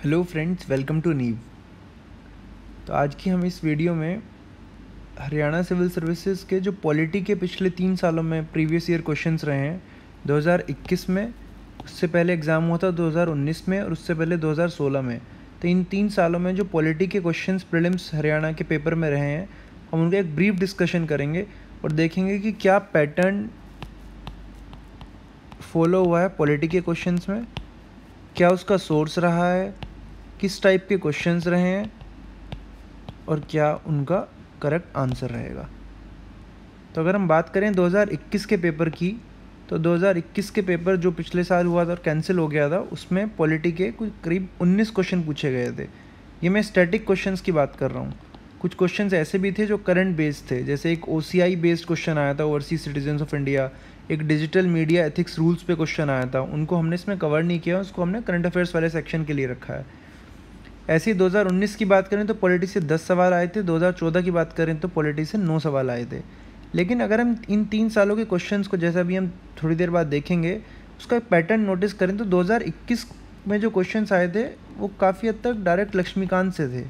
Hello friends, welcome to नीव। तो आज की हम इस वीडियो में हरियाणा सिविल सर्विसेज के जो पॉलिटी के पिछले 3 सालों में प्रीवियस ईयर क्वेश्चंस रहे हैं 2021 में, उससे पहले एग्ज़ाम हुआ था 2019 में और उससे पहले 2016 में। तो इन 3 सालों में जो पॉलिटी के क्वेश्चंस प्रीलिम्स हरियाणा के पेपर में रहे हैं, हम उनका एक ब्रीफ डिस्कशन करेंगे और देखेंगे कि क्या पैटर्न फॉलो हुआ है पॉलिटी के क्वेश्चंस में, क्या उसका सोर्स रहा है, किस टाइप के क्वेश्चंस रहे हैं और क्या उनका करेक्ट आंसर रहेगा। तो अगर हम बात करें 2021 के पेपर की, तो 2021 के पेपर जो पिछले साल हुआ था और कैंसिल हो गया था, उसमें पॉलिटी के कुछ करीब 19 क्वेश्चन पूछे गए थे। ये मैं स्टैटिक क्वेश्चंस की बात कर रहा हूँ। कुछ क्वेश्चंस ऐसे भी थे जो करंट बेस्ड थे, जैसे एक OCI बेस्ड क्वेश्चन आया था, ओवरसीज सिटीजन्स ऑफ इंडिया। एक डिजिटल मीडिया एथिक्स रूल्स पे क्वेश्चन आया था, उनको हमने इसमें कवर नहीं किया, उसको हमने करंट अफेयर्स वाले सेक्शन के लिए रखा है। ऐसे ही 2019 की बात करें तो पॉलिटी से 10 सवाल आए थे, 2014 की बात करें तो पॉलिटी से 9 सवाल आए थे। लेकिन अगर हम इन 3 सालों के क्वेश्चंस को, जैसा भी हम थोड़ी देर बाद देखेंगे, उसका एक पैटर्न नोटिस करें तो 2021 में जो क्वेश्चंस आए थे वो काफ़ी हद तक डायरेक्ट लक्ष्मीकांत से थे।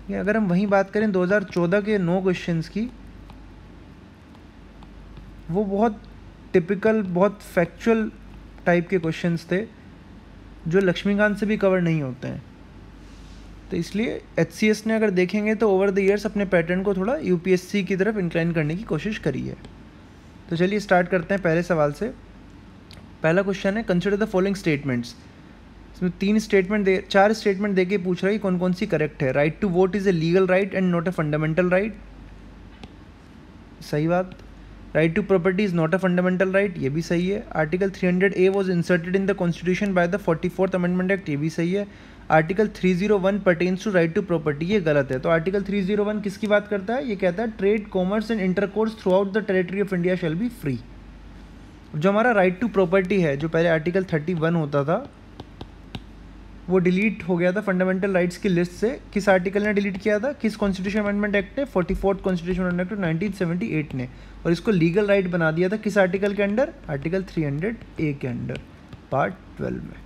या अगर हम वहीं बात करें 2014 के 9 क्वेश्चंस की, वो बहुत टिपिकल, बहुत फैक्चुअल टाइप के क्वेश्चंस थे जो लक्ष्मीकांत से भी कवर नहीं होते हैं। तो इसलिए HCS ने अगर देखेंगे तो ओवर द ईयर्स अपने पैटर्न को थोड़ा UPSC की तरफ इंक्लाइन करने की कोशिश करी है। तो चलिए स्टार्ट करते हैं पहले सवाल से। पहला क्वेश्चन है, कंसिडर द फॉलोइंग स्टेटमेंट्स। इसमें 4 स्टेटमेंट दे के पूछ रहा है कि कौन कौन सी करेक्ट है। Right to vote is a legal right and not a fundamental right, सही बात। Right to property is not a fundamental right, ये भी सही है। Article 300A was inserted in the constitution by the 44th amendment act, ये भी सही है। Article 301 pertains to right to property, ये गलत है। तो आर्टिकल 301 किसकी बात करता है? ये कहता है trade, commerce and intercourse through out the territory of India shall be free. जो हमारा राइट टू प्रॉपर्टी है, जो पहले आर्टिकल 31 होता था, वो डिलीट हो गया था फंडामेंटल राइट्स की लिस्ट से। किस आर्टिकल ने डिलीट किया था? किस कॉन्स्टिट्यूशन अमेंडमेंट एक्ट ने? 44th कॉन्स्टिट्यूशन अमेंडमेंट एक्ट 1978 ने। और इसको लीगल राइट बना दिया था किस आर्टिकल के अंडर? आर्टिकल 300A के अंडर, पार्ट 12 में।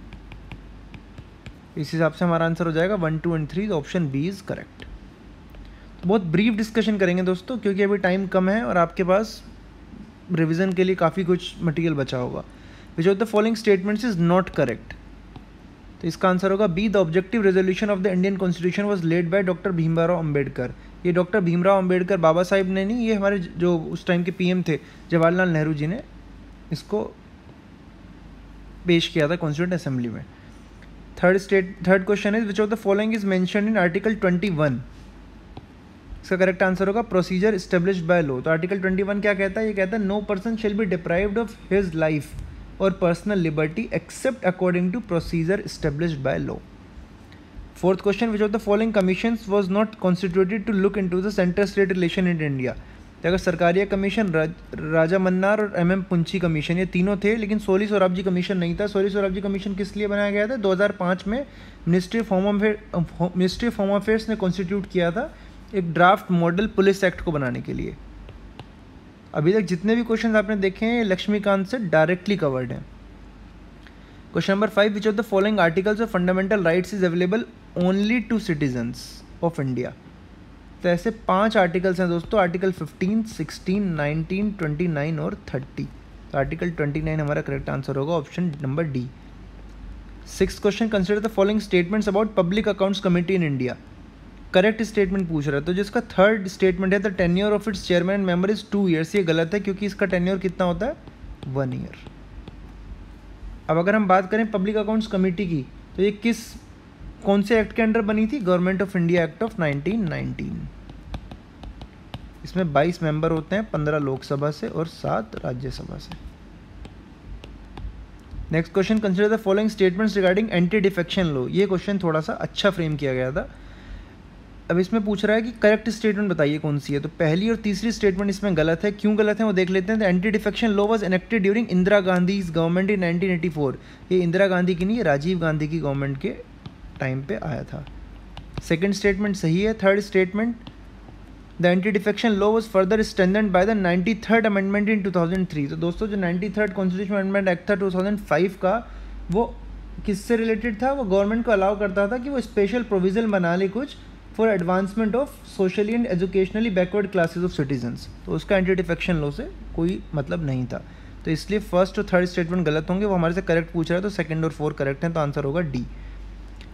इस हिसाब से हमारा आंसर हो जाएगा 1, 2 and 3, option B is correct. तो बहुत ब्रीफ डिस्कशन करेंगे दोस्तों, क्योंकि अभी टाइम कम है और आपके पास रिविजन के लिए काफ़ी कुछ मटेरियल बचा होगा। Which of the following statements is not correct? तो इसका आंसर होगा B, the objective resolution of the Indian constitution was led by doctor Bhimrao Ambedkar. ये डॉक्टर भीमराव अम्बेडकर बाबा साहिब ने नहीं, ये हमारे जो उस टाइम के PM थे जवाहरलाल नेहरू जी ने इसको पेश किया था कॉन्स्टिट्यूंट असेंबली में। Third question is, which of the following is mentioned in article 21? इसका करेक्ट आंसर होगा प्रोसीजर एस्टेब्लिश्ड बाय लॉ। तो आर्टिकल 21 क्या कहता है? ये कहता है no person shall be deprived of his life और personal liberty except according to procedure established by law. Fourth question, which of the following commissions was not constituted to look into the centre state relation in India? अगर Sarkaria commission, राजा मन्नार और MM पुंची commission, ये तीनों थे, लेकिन Soli Sorabjee commission नहीं था। Soli Sorabjee commission किस लिए बनाया गया था? 2005 में मिनिस्ट्री ऑफ होम अफेयर्स ने कॉन्स्टिट्यूट किया था एक ड्राफ्ट मॉडल पुलिस एक्ट को बनाने के लिए। अभी तक जितने भी क्वेश्चन आपने देखे हैं लक्ष्मीकांत से डायरेक्टली कवर्ड हैं। Question number 5, which of the following articles of fundamental rights is available only to citizens of India? तो ऐसे 5 आर्टिकल्स हैं दोस्तों, आर्टिकल 15, 16, 19, 29 और 30। तो आर्टिकल 29 हमारा करेक्ट आंसर होगा, option number D. 6th question, consider the following statements about public accounts committee in India. Correct statement पूछ रहा है, तो जिसका थर्ड स्टेटमेंट है the tenure of its chairman member is 2 years, ये गलत है क्योंकि इसका टेन्योर कितना होता है? 1 year। अब अगर हम बात करें पब्लिक अकाउंट्स कमेटी की, तो ये कौन से एक्ट के अंडर बनी थी? Government of India act of 1919। इसमें 22 मेंबर होते हैं, 15 लोकसभा से और 7 राज्यसभा से। Next question, consider the following statements regarding anti defection law. ये क्वेश्चन थोड़ा सा अच्छा फ्रेम किया गया था। अब इसमें पूछ रहा है कि करेक्ट स्टेटमेंट बताइए कौन सी है। तो पहली और तीसरी स्टेटमेंट इसमें गलत है। क्यों गलत है वो देख लेते हैं। The anti defection law was enacted during Indira Gandhi government in 1984। ये इंदिरा गांधी की नहीं, राजीव गांधी की गवर्नमेंट के टाइम पे आया था। सेकेंड स्टेटमेंट सही है। Third statement, the anti defection law was further strengthened by the 93rd amendment in 2003। तो दोस्तों जो 93rd कॉन्स्टिट्यूशन अमेंडमेंट एक्ट था 2005 का, वो किससे रिलेटेड था, वो गवर्नमेंट को अलाउ करता था कि वो स्पेशल प्रोविज़न बना ले कुछ for advancement of socially and educationally backward classes of citizens. तो उसका एंटी डिफेक्शन लॉ से कोई मतलब नहीं था, तो इसलिए फर्स्ट और थर्ड स्टेटमेंट गलत होंगे। वो हमारे से करेक्ट पूछ रहा है तो सेकंड और फोर्थ करेक्ट हैं, तो आंसर होगा D.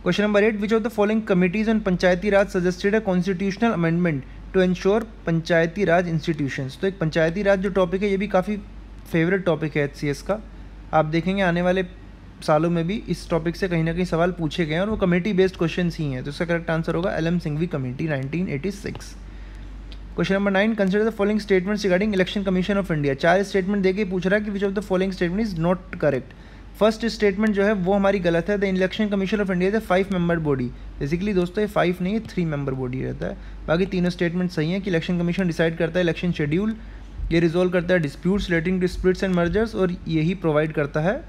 Question number 8, which of the following committees on panchayati raj suggested a constitutional amendment to ensure panchayati raj institutions. तो एक पंचायती राज जो टॉपिक है ये भी काफ़ी फेवरेट टॉपिक है HCS का। आप देखेंगे आने वाले सालों में भी इस टॉपिक से कहीं ना कहीं सवाल पूछे गए हैं और वो कमेटी बेस्ड क्वेश्चन ही हैं, तो इसका करेक्ट आंसर होगा LM Singhvi committee 1986। Question number 9, consider the following statements regarding election commission of India. 4 statement देके पूछ रहा है कि विच of the following statement is not correct. First statement जो है वो हमारी गलत है, the election commission of India is a 5 member body. Basically दोस्तों ये 5 नहीं है 3 मेंबर बॉडी रहता है। बाकी तीनों स्टेटमेंट सही है कि इलेक्शन कमीशन डिसाइड करता है इलेक्शन शेड्यूल, ये रिजोल्व करता है disputes relating to splits and mergers, और यही प्रोवाइड करता है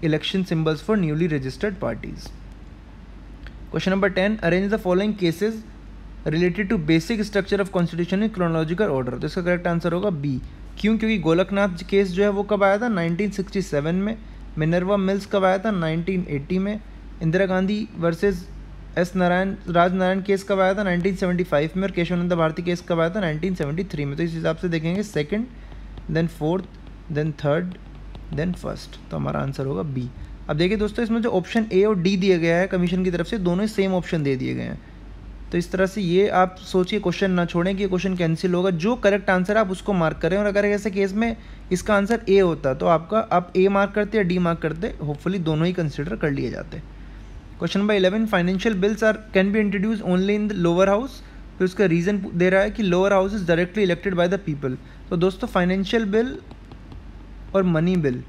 election symbols for newly registered parties. Question number 10, arrange the following cases related to basic structure of constitution in chronological order. तो इसका correct answer होगा B. क्यों? क्योंकि Golaknath case जो है वो कब आया था 1967 में, मिनर्वा मिल्स कब आया था 1980 में, इंदिरा गांधी वर्सेस राजनारायण केस कब आया था 1975 में, और केशवानंद भारती केस कब आया था 1973 में। तो इस हिसाब से देखेंगे second, then fourth, then third, then first, तो हमारा आंसर होगा बी। अब देखिए दोस्तों इसमें जो ऑप्शन ए और डी दिया गया है कमीशन की तरफ से, दोनों ही सेम ऑप्शन दे दिए गए हैं, तो इस तरह से ये आप सोचिए क्वेश्चन ना छोड़ें कि ये क्वेश्चन कैंसिल होगा। जो करेक्ट आंसर आप उसको मार्क करें, और अगर ऐसे केस में इसका आंसर ए होता तो आप ए मार्क करते या डी मार्क करते, होपफुली दोनों ही कंसिडर कर लिए जाते। Question number 11, financial bills can be introduce only in the lower house. फिर उसका रीज़न दे रहा है कि lower house is directly elected by the people. तो दोस्तों फाइनेंशियल बिल और मनी बिल,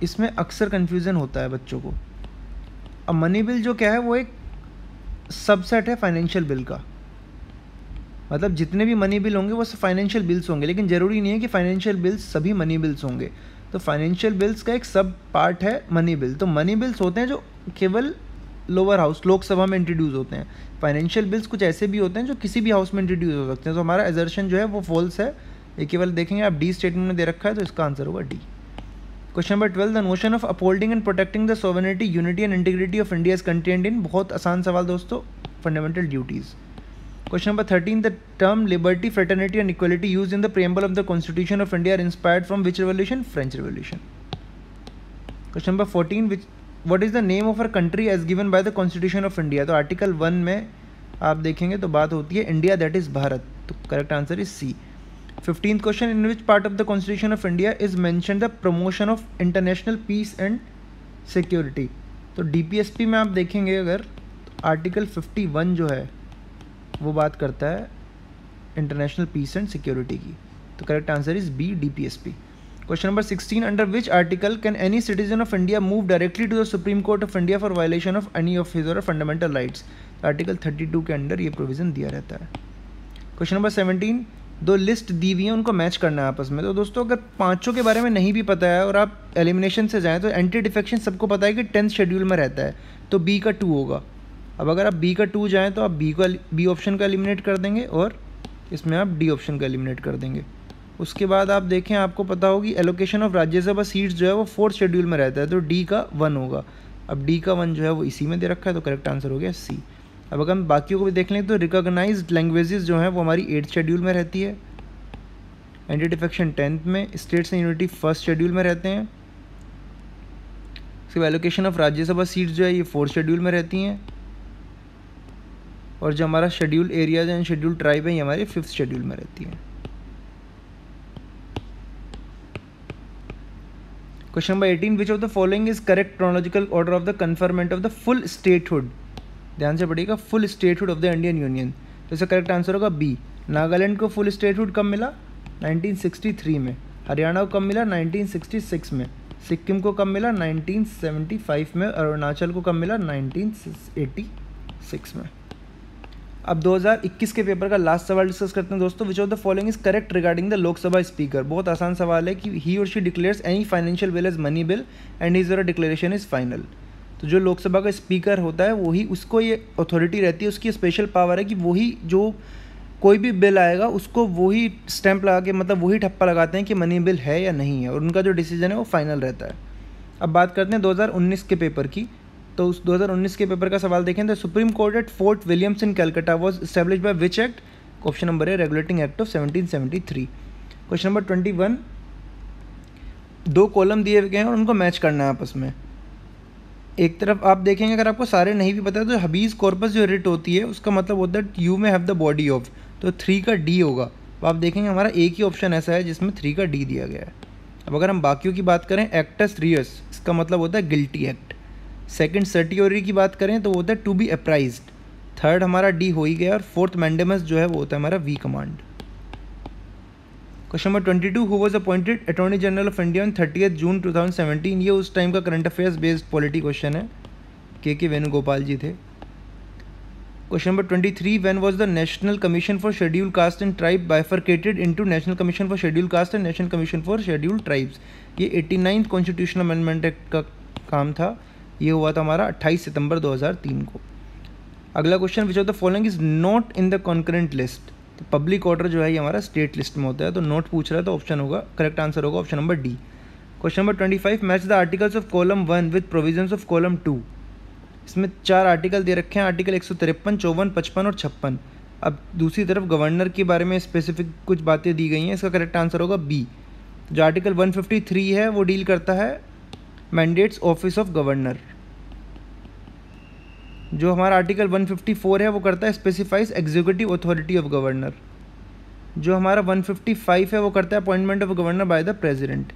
इसमें अक्सर कन्फ्यूज़न होता है बच्चों को। अब मनी बिल जो क्या है वो एक सबसेट है फाइनेंशियल बिल का, मतलब जितने भी मनी बिल होंगे वो सब फाइनेंशियल बिल्स होंगे, लेकिन ज़रूरी नहीं है कि फाइनेंशियल बिल्स सभी मनी बिल्स होंगे। तो फाइनेंशियल बिल्स का एक सब पार्ट है मनी बिल। तो मनी बिल्स होते हैं जो केवल लोअर हाउस लोकसभा में इंट्रोड्यूस होते हैं। फाइनेंशियल बिल्स कुछ ऐसे भी होते हैं जो किसी भी हाउस में इंट्रोड्यूस हो सकते हैं। तो हमारा एजर्शन जो है वो फॉल्स है, ये केवल देखेंगे आप डी स्टेटमेंट में दे रखा है, तो इसका आंसर होगा D. Question number 12, the notion of upholding and protecting the sovereignty, unity and integrity of India is contained in. बहुत आसान सवाल दोस्तों, fundamental duties. Question number 13, the term liberty, fraternity and equality used in the preamble of the constitution of India are inspired from which revolution? French revolution. Question number 14, what is the name of our country as given by the constitution of India? तो article 1 में आप देखेंगे तो बात होती है India, that is Bharat, तो correct answer is C. 15th question, in which part of the constitution of India is mention the promotion of international peace and security? तो DPSP में आप देखेंगे अगर आर्टिकल 51 जो है वो बात करता है इंटरनेशनल पीस एंड सिक्योरिटी की, तो correct answer is B, DPSP। Question number 16, under which article can any citizen of India move directly to the supreme court of India for violation of any of his or fundamental rights? Article 32 के under ये provision दिया रहता है। Question number 17, दो list दी हुई हैं उनको match करना है आपस में। तो दोस्तों अगर पांचों के बारे में नहीं भी पता है और आप एलिमिनेशन से जाएं तो एंटी डिफेक्शन सबको पता है कि 10th शेड्यूल में रहता है, तो बी का 2 होगा। अब अगर आप बी का 2 जाएँ तो आप बी ऑप्शन का एलिमिनेट कर देंगे और इसमें आप डी ऑप्शन का एलिमिनेट कर देंगे। उसके बाद आप देखें, आपको पता होगी एलोकेशन ऑफ राज्यसभा सीट्स जो है वो 4th शेड्यूल में रहता है, तो डी का 1 होगा। अब डी का 1 जो है वो इसी में दे रखा है, तो करेक्ट आंसर हो गया सी। अब अगर हम बाकियों को भी देख लें तो रिकॉग्नाइज्ड लैंग्वेजेस जो हैं वो हमारी 8th शेड्यूल में रहती है, एंटी डिफेक्शन 10th में, states and unity 1st schedule में रहते हैं। सिर्फ एलोकेशन ऑफ राज्यसभा सीट्स जो है ये 4th शेड्यूल में रहती हैं, और जो हमारा schedule areas and schedule tribe है ये हमारे 5th शेड्यूल में रहती है। Question number 18, which of the following is correct chronological order of the conferment of the full statehood? ध्यान से पढ़िएगा, full statehood of the Indian union, तो इसका करेक्ट आंसर होगा बी। नागालैंड को फुल स्टेटहुड कब मिला? 1963 में। हरियाणा को कब मिला? 1966 में। सिक्किम को कब मिला? 1975 में। और अरुणाचल को कब मिला? 1986 में। अब 2021 के पेपर का लास्ट सवाल डिस्कस करते हैं दोस्तों। Which of the following is correct regarding the Lok Sabha speaker? बहुत आसान सवाल है कि he or she declares any financial bill as money bill and his or declaration is final. तो जो लोकसभा का स्पीकर होता है वही, उसको ये अथॉरिटी रहती है, उसकी स्पेशल पावर है कि वही जो कोई भी बिल आएगा उसको वही स्टैंप लगा के, मतलब वही ठप्पा लगाते हैं कि मनी बिल है या नहीं है, और उनका जो डिसीजन है वो फाइनल रहता है। अब बात करते हैं 2019 के पेपर की। तो उस 2019 के पेपर का सवाल देखें तो supreme court at fort Williams in Calcutta was establish by which act? Option number A regulating act of 1773। Question number 21, दो कॉलम दिए गए हैं और उनको मैच करना है आपस में। एक तरफ आप देखेंगे, अगर आपको सारे नहीं भी पता है तो हबीज कॉर्पस जो रिट होती है उसका मतलब होता है यू में हैव द बॉडी ऑफ, तो 3 का डी होगा। तो आप देखेंगे हमारा एक ही ऑप्शन ऐसा है जिसमें 3 का डी दिया गया है। अब अगर हम बाकियों की बात करें, एक्टस रियस, इसका मतलब होता है गिल्टी एक्ट। सेकंड सर्टियोरी की बात करें तो वो होता है टू बी अप्राइज्ड। थर्ड हमारा डी हो ही गया, और फोर्थ मैंडेमस जो है वो होता है हमारा वी कमांड। Question number 22, who was appointed attorney general of India on 30 June 2017? ये उस टाइम का current affairs based polity question है, के वेणुगोपाल जी थे। Question number 23, when was the national commission for schedule caste and tribe bifurcated into national commission for schedule caste and national commission for schedule tribes? ये 89th constitutional amendment act का काम था। ये हुआ था हमारा 28 सितंबर 2003 को। अगला question, which of the following is not in the concurrent list? तो पब्लिक ऑर्डर जो है ये हमारा स्टेट लिस्ट में होता है, तो नोट पूछ रहा है, तो ऑप्शन होगा, करेक्ट आंसर होगा option number D. Question number 25, match the articles of column 1 with provisions of column 2। इसमें 4 आर्टिकल दे रखे हैं, आर्टिकल 153, 54, 55 और 56। अब दूसरी तरफ गवर्नर के बारे में स्पेसिफिक कुछ बातें दी गई हैं, इसका करेक्ट आंसर होगा बी। जो आर्टिकल 153 है वो डील करता है मैंडेट्स ऑफिस ऑफ गवर्नर। जो हमारा आर्टिकल 154 है वो करता है specifies executive authority of governor. जो हमारा 155 है वो करता है appointment of governor by the president.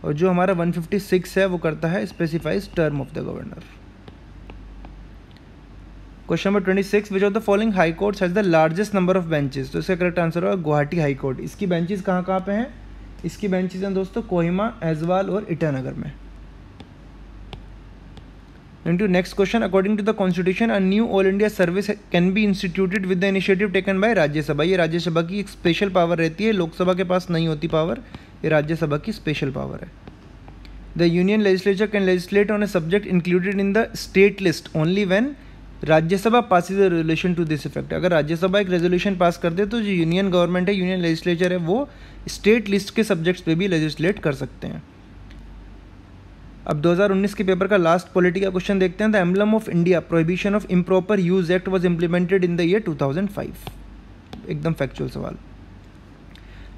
और जो हमारा 156 है वो करता है specifies term of the governor. Question number 26, which of the following high courts has the largest number of benches? तो इसका करेक्ट आंसर होगा गुवाहाटी हाई कोर्ट। इसकी बेंचेस कहाँ पे हैं? इसकी बेंचेस हैं दोस्तों कोहिमा, ऐजवाल और ईटानगर में। Into next question, according to the constitution, a new all India service can be instituted with the initiative taken by Rajya Sabha. ये राज्यसभा की एक स्पेशल पावर रहती है, लोकसभा के पास नहीं होती पावर, ये राज्यसभा की स्पेशल पावर है। The union legislature can legislate on a subject included in the state list only when Rajya Sabha passes a resolution to this effect। अगर राज्यसभा एक रेजोल्यूशन पास कर दे तो जो यूनियन गवर्नमेंट है, यूनियन लेजिस्लेचर है, वो स्टेट लिस्ट के सब्जेक्ट्स पे भी लेजिस्लेट कर सकते हैं। अब 2019 के पेपर का लास्ट पॉलिटी का क्वेश्चन देखते हैं। The emblem of India prohibition of improper use act was implemented in the year 2005। एकदम फैक्चुअल सवाल।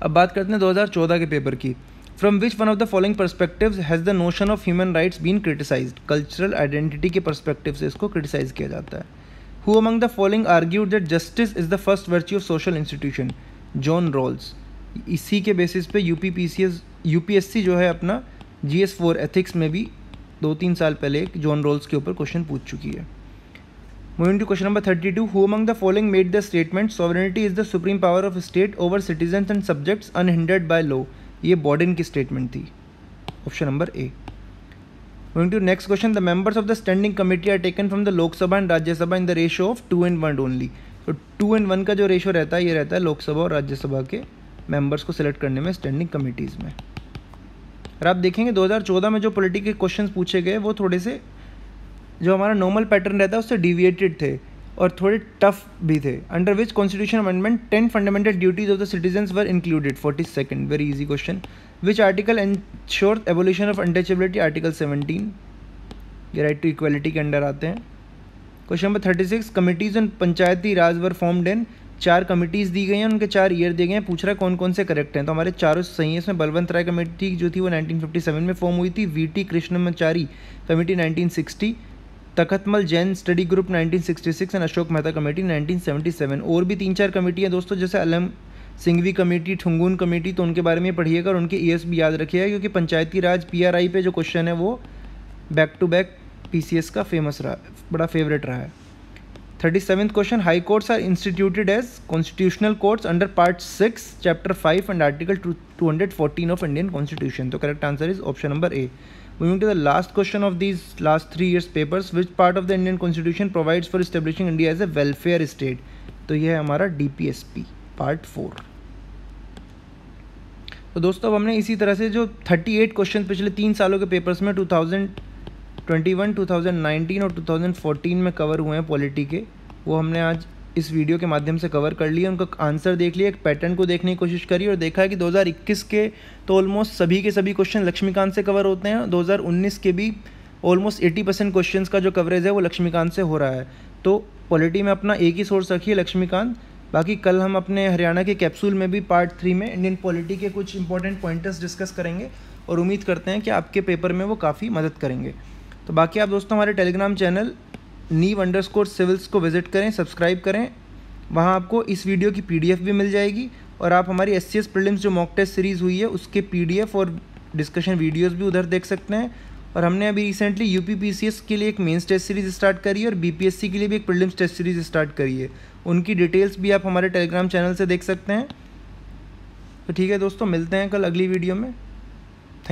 अब बात करते हैं 2014 के पेपर की। From which one of the following perspectives has the notion of human rights been criticised? Cultural identity के perspective से इसको क्रिटिसाइज किया जाता है। Who among the following argued that justice is the first virtue of social institution? John Rawls. इसी के basis पे UPSC जो है अपना GS4 एथिक्स में भी 2-3 साल पहले एक जॉन रोल्स के ऊपर क्वेश्चन पूछ चुकी है। Moving to question number 32, who among the following made the statement sovereignty is the supreme power of state over citizens and subjects unhindered by law? ये बॉर्डन की स्टेटमेंट थी, option number A. Moving to next question, the members of the standing committee are taken from the Lok Sabha and Rajya Sabha in the ratio of 2:1 only. तो 2:1 का जो ratio रहता है ये रहता है लोकसभा और राज्यसभा के मेंबर्स को सिलेक्ट करने में स्टैंडिंग कमेटीज़ में। और आप देखेंगे 2014 में जो पॉलिटी के क्वेश्चंस पूछे गए वो थोड़े से जो हमारा नॉर्मल पैटर्न रहता है उससे डिविएटेड थे और थोड़े टफ भी थे। Under which constitution amendment 10 fundamental duties of the citizens were included? 42nd, very easy question. Which article ensure abolition of untouchability? Article 17, ये राइट टू इक्वलिटी के अंडर आते हैं। Question number 36, committees on panchayati Raj were formed in? 4 committees दी गई हैं, उनके 4 year दिए गए हैं। पूछ रहा है कौन कौन से करेक्ट हैं, तो हमारे चारों सही हैं। इसमें बलवंत राय कमेटी जो थी वो 1957 में फॉर्म हुई थी। VT Krishnamachari committee 1960, Takhatmal Jain study group 1966 and Ashok Mehta committee 1977। और भी 3-4 कमेटियाँ दोस्तों, जैसे अलम सिंघवी कमेटी, ठुंगुन कमेटी, तो उनके बारे में पढ़िएगा और उनके ईयर्स भी याद रखिएगा, क्योंकि पंचायती राज PRI पे जो क्वेश्चन है वो बैक टू बैक PCS का फेमस रहा, बड़ा फेवरेट रहा है। 37th question, high courts are instituted as constitutional courts under part 6 chapter 5 and article 214 of Indian constitution. तो correct answer is option number A. Moving to the last question of these last 3 years papers, which part of the Indian constitution provides for establishing India as a welfare state? तो यह है हमारा DPSP part 4। तो दोस्तों अब हमने इसी तरह से जो 38 क्वेश्चन पिछले 3 सालों के पेपर्स में 2021, 2019 और 2014 में कवर हुए हैं पॉलिटी के, वो हमने आज इस वीडियो के माध्यम से कवर कर लिए, उनका आंसर देख लिया, एक पैटर्न को देखने की कोशिश करी और देखा है कि 2021 के तो ऑलमोस्ट सभी के सभी क्वेश्चन लक्ष्मीकांत से कवर होते हैं, 2019 के भी ऑलमोस्ट 80% क्वेश्चंस का जो कवरेज है वो लक्ष्मीकांत से हो रहा है। तो पॉलिटी में अपना एक ही सोर्स रखिए, लक्ष्मीकांत। बाकी कल हम अपने हरियाणा के कैप्सूल में भी पार्ट 3 में इंडियन पॉलिटी के कुछ इंपॉर्टेंट पॉइंटर्स डिस्कस करेंगे और उम्मीद करते हैं कि आपके पेपर में वो काफ़ी मदद करेंगे। तो बाकी आप दोस्तों हमारे टेलीग्राम चैनल NEEV_Civils को विजिट करें, सब्सक्राइब करें, वहाँ आपको इस वीडियो की PDF भी मिल जाएगी और आप हमारी SCS प्रीलिम्स जो मॉक टेस्ट सीरीज़ हुई है उसके PDF और डिस्कशन वीडियोस भी उधर देख सकते हैं। और हमने अभी रिसेंटली UPPCS के लिए एक मेंस टेस्ट सीरीज़ स्टार्ट करी है और BPSC के लिए भी एक प्रीलिम्स टेस्ट सीरीज़ स्टार्ट करी है, उनकी डिटेल्स भी आप हमारे टेलीग्राम चैनल से देख सकते हैं। तो ठीक है दोस्तों, मिलते हैं कल अगली वीडियो में।